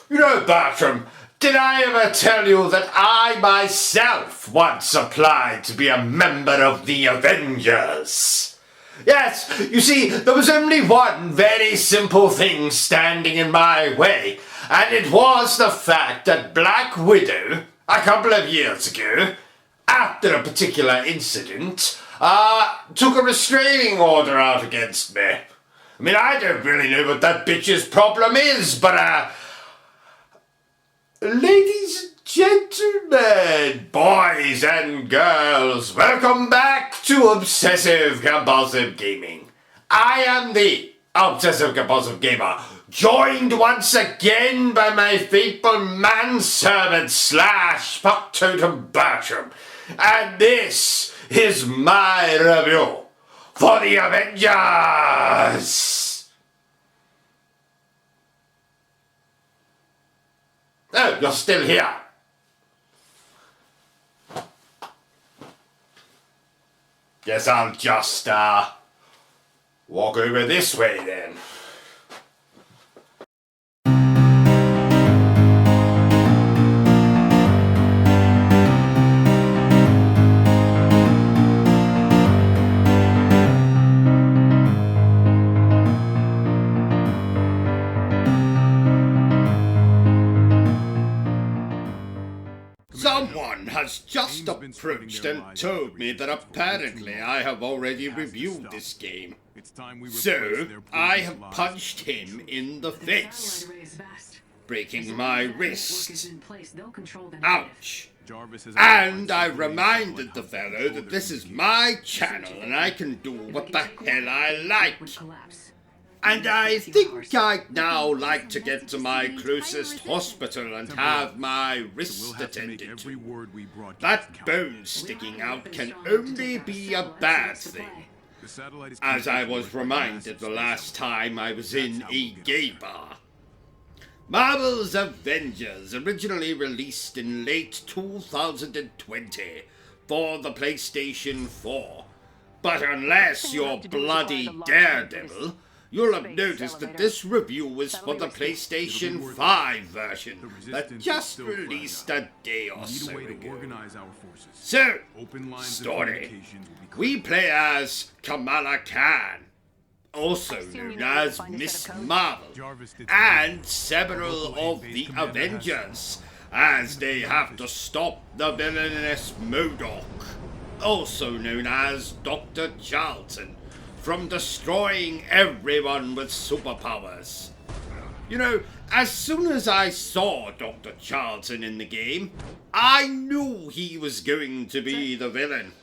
You know, Bertram, did I ever tell you that I myself once applied to be a member of the Avengers? Yes, you see, there was only one very simple thing standing in my way, and it was the fact that Black Widow, a couple of years ago, after a particular incident, took a restraining order out against me. I mean, I don't really know what that bitch's problem is, but, ladies and gentlemen, boys and girls, welcome back to Obsessive Compulsive Gaming. I am the Obsessive Compulsive Gamer, joined once again by my faithful manservant / fucktotem Bertram, and this is my review for the Avengers. Oh, you're still here. Guess I'll just, walk over this way then. Someone has just approached and told me that apparently I have already reviewed this game. So, I have punched him in the face, breaking my wrist. Ouch. And I reminded the fellow that this is my channel and I can do what the hell I like. And I think I'd now like to get to my closest hospital and have my wrist attended to. That bone sticking out can only be a bad thing, as I was reminded the last time I was in a gay bar. Marvel's Avengers, originally released in late 2020 for the PlayStation 4. But unless you're bloody Daredevil, you'll have noticed that this review is for the PlayStation 5 version that just released a day or so ago. So, story. We play as Kamala Khan, also known as Miss Marvel, and several of the Avengers, as they have to stop the villainous MODOK, also known as Dr. Charleton, from destroying everyone with superpowers. You know, as soon as I saw Dr. Charleton in the game, I knew he was going to be the villain.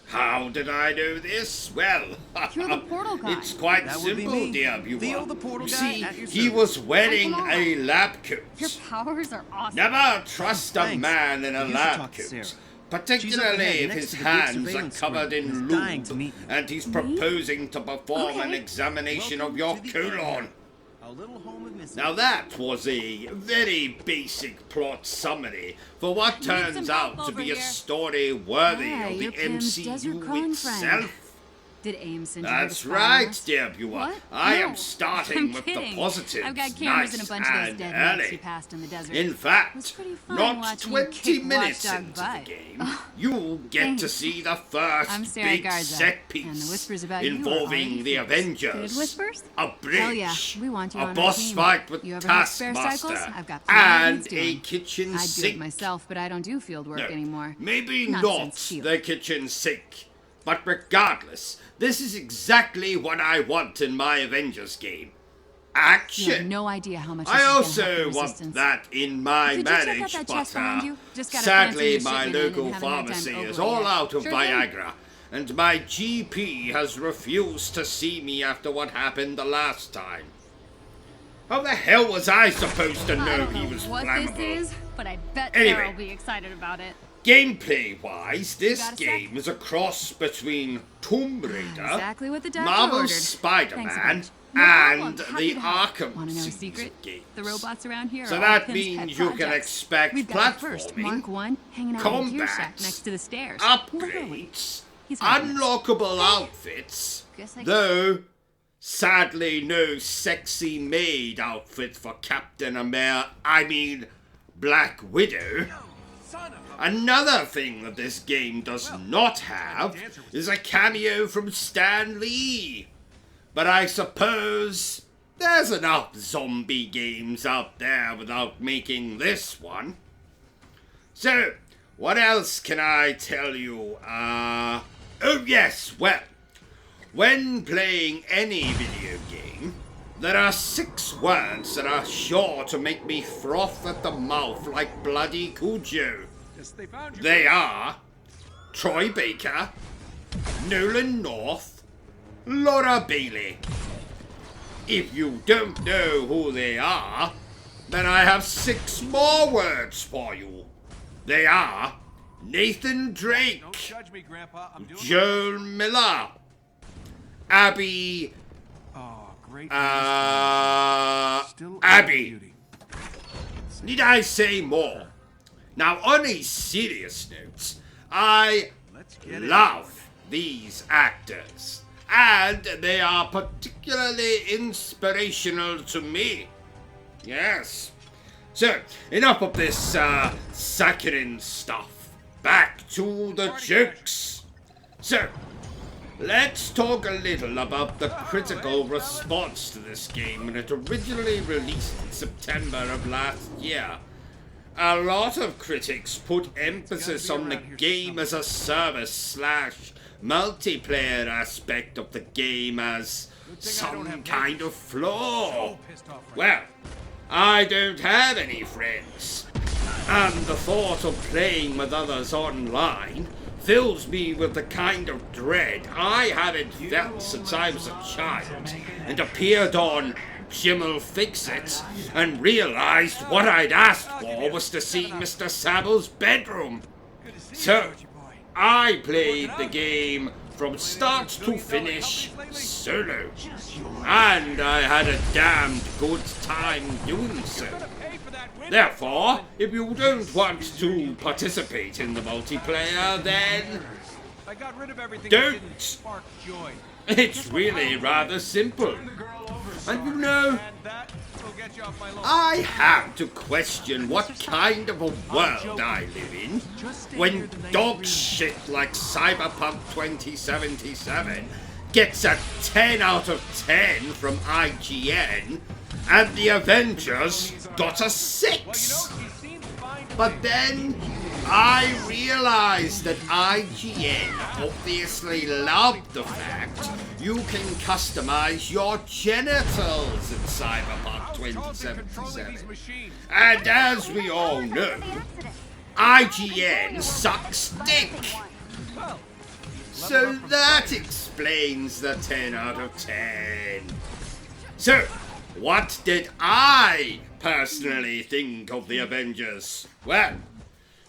How did I know this? Well, you're the portal guy. It's quite simple, dear viewer. You see, he was wearing a lab coat. Your powers are awesome. Never trust a man in a lab coat. Particularly if his hands are covered in lube and he's proposing to perform an examination of your colon. Now that was a very basic plot summary for what turns out to be a story worthy of the MCU itself. Did AIM send you That's right, dear viewer. I am starting with the positives. I've got cameras in a bunch of those dead men you passed in the desert. In fact, not 20 minutes into the game, you get to see the first big set piece involving the Avengers, a bridge, a boss fight with Taskmaster, and a kitchen sink. I do it myself, but I don't do field work anymore. Maybe not the kitchen sink. But regardless, this is exactly what I want in my Avengers game. Action! You have no idea how much I also want that in my marriage, but sadly my local pharmacy is all out of Viagra, and my GP has refused to see me after what happened the last time. How the hell was I supposed to know he was flammable? This is, but I bet Sarah will be excited about it. Gameplay-wise, this game is a cross between Tomb Raider, Marvel's Spider-Man, and the Arkham series of games. The robots around here so that means you can expect platforming, combat, next to the stairs. upgrades, unlockable outfits, though Sadly, no sexy maid outfit for Captain America. I mean, Black Widow. Another thing that this game does not have is a cameo from Stan Lee. But I suppose there's enough zombie games out there without making this one. So, what else can I tell you? Oh yes, well, when playing any video game, there are 6 words that are sure to make me froth at the mouth like bloody Cujo. They are Troy Baker, Nolan North, Laura Bailey. If you don't know who they are, then I have 6 more words for you. They are Nathan Drake, Joel Miller, Abby, Abby. Need I say more? Now, on a serious note, I love these actors, and they are particularly inspirational to me. Yes. So, enough of this saccharine stuff. Back to the jokes. So, let's talk a little about the critical response to this game when it originally released in September of last year. A lot of critics put emphasis on the game as a service / multiplayer aspect of the game as some kind of flaw. Well, I don't have any friends, and the thought of playing with others online fills me with the kind of dread I haven't felt since I was a child and appeared on Jim'll Fix It and realized what I'd asked for was to see Mr. Sabble's bedroom. So, I played the game from start to finish solo, and I had a damned good time doing so. Therefore, if you don't want to participate in the multiplayer, then don't. It's really rather simple. And you know, I have to question what kind of a world I live in when dog shit like Cyberpunk 2077 gets a 10 out of 10 from IGN and the Avengers got a 6. But then I realized that IGN obviously loved the fact you can customize your genitals in Cyberpunk 2077. And as we all know, IGN sucks dick. So that explains the 10 out of 10. So, what did I personally think of the Avengers? Well,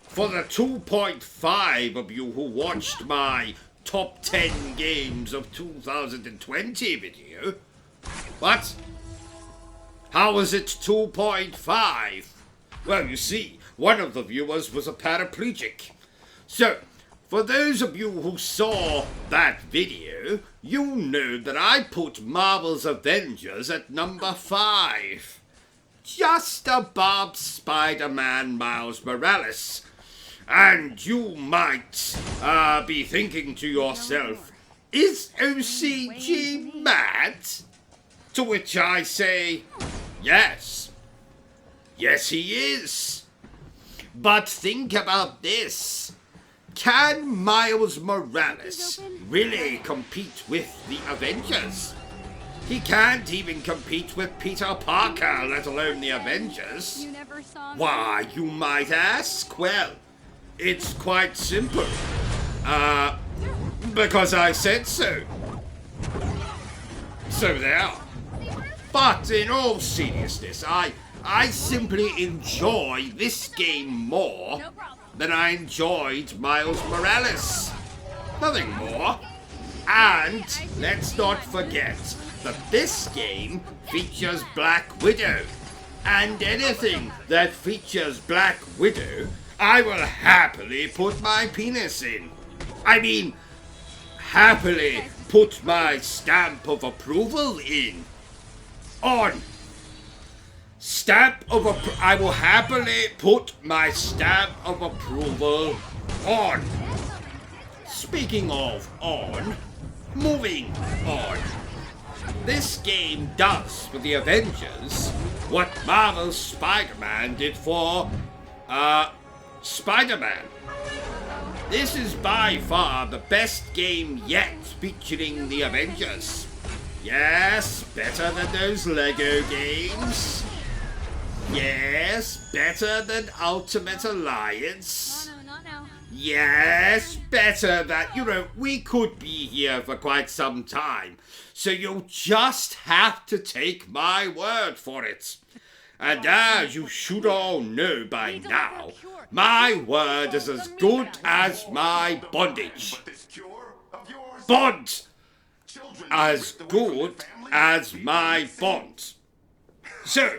for the 2.5 of you who watched my top 10 games of 2020 video, what? How was it 2.5? Well, you see, one of the viewers was a paraplegic. So, for those of you who saw that video, you know that I put Marvel's Avengers at number 5. Just above Spider-Man Miles Morales. And you might be thinking to yourself, is O.C.G. mad? To which I say, yes. Yes, he is. But think about this. Can Miles Morales really compete with the Avengers? He can't even compete with Peter Parker, let alone the Avengers. Why, you might ask? Well, it's quite simple. Because I said so. So there. But in all seriousness, I simply enjoy this game more than I enjoyed Miles Morales. Nothing more. And let's not forget that this game features Black Widow. And anything that features Black Widow, I will happily put my penis in. I mean, happily put my stamp of approval in. On. I will happily put my stamp of approval on. Speaking of on, moving on. This game does for the Avengers what Marvel's Spider-Man did for, Spider-Man. This is by far the best game yet featuring the Avengers. Yes, better than those Lego games. Yes, better than Ultimate Alliance. No, not now. Yes, better than, we could be here for quite some time. So you'll just have to take my word for it. And as you should all know by now, my word is as good as my bondage. Bond! As good as my bond. So,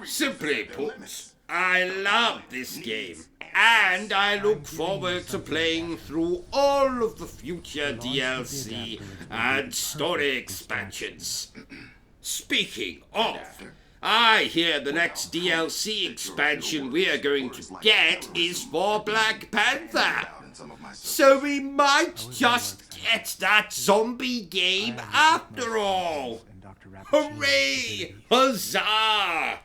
simply put, I love this game. And I look forward to playing through all of the future DLC and story expansions. Speaking of, I hear the next DLC expansion we are going to get is for Black Panther. So we might just get that zombie game after all. Hooray! Huzzah!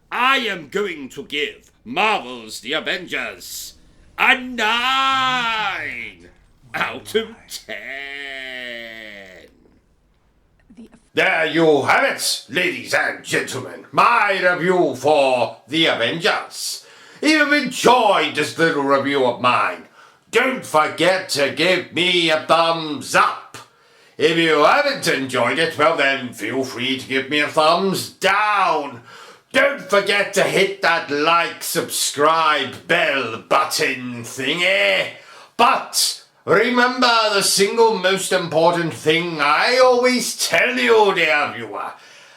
I am going to give Marvel's The Avengers a 9 out of 10. There you have it, ladies and gentlemen. My review for The Avengers. If you've enjoyed this little review of mine, don't forget to give me a thumbs up. If you haven't enjoyed it, well then feel free to give me a thumbs down. Don't forget to hit that like, subscribe, bell button thingy. But remember the single most important thing I always tell you, dear viewer,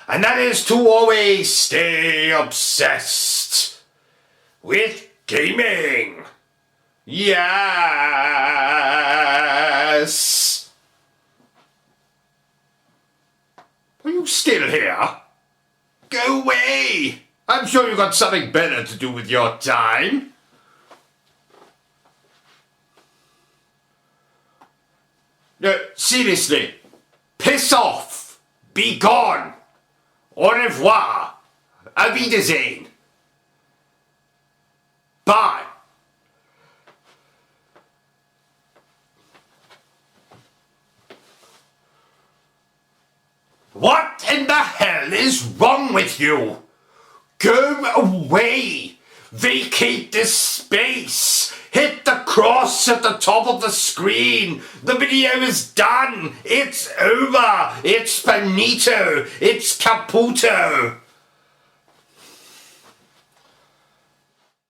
and that is to always stay obsessed with gaming. Yes. Are you still here? Go away! I'm sure you've got something better to do with your time. No, seriously. Piss off! Be gone! Au revoir! Auf Wiedersehen! Bye! What in the hell is wrong with you? Go away! Vacate this space! Hit the cross at the top of the screen! The video is done! It's over! It's finito! It's caputo!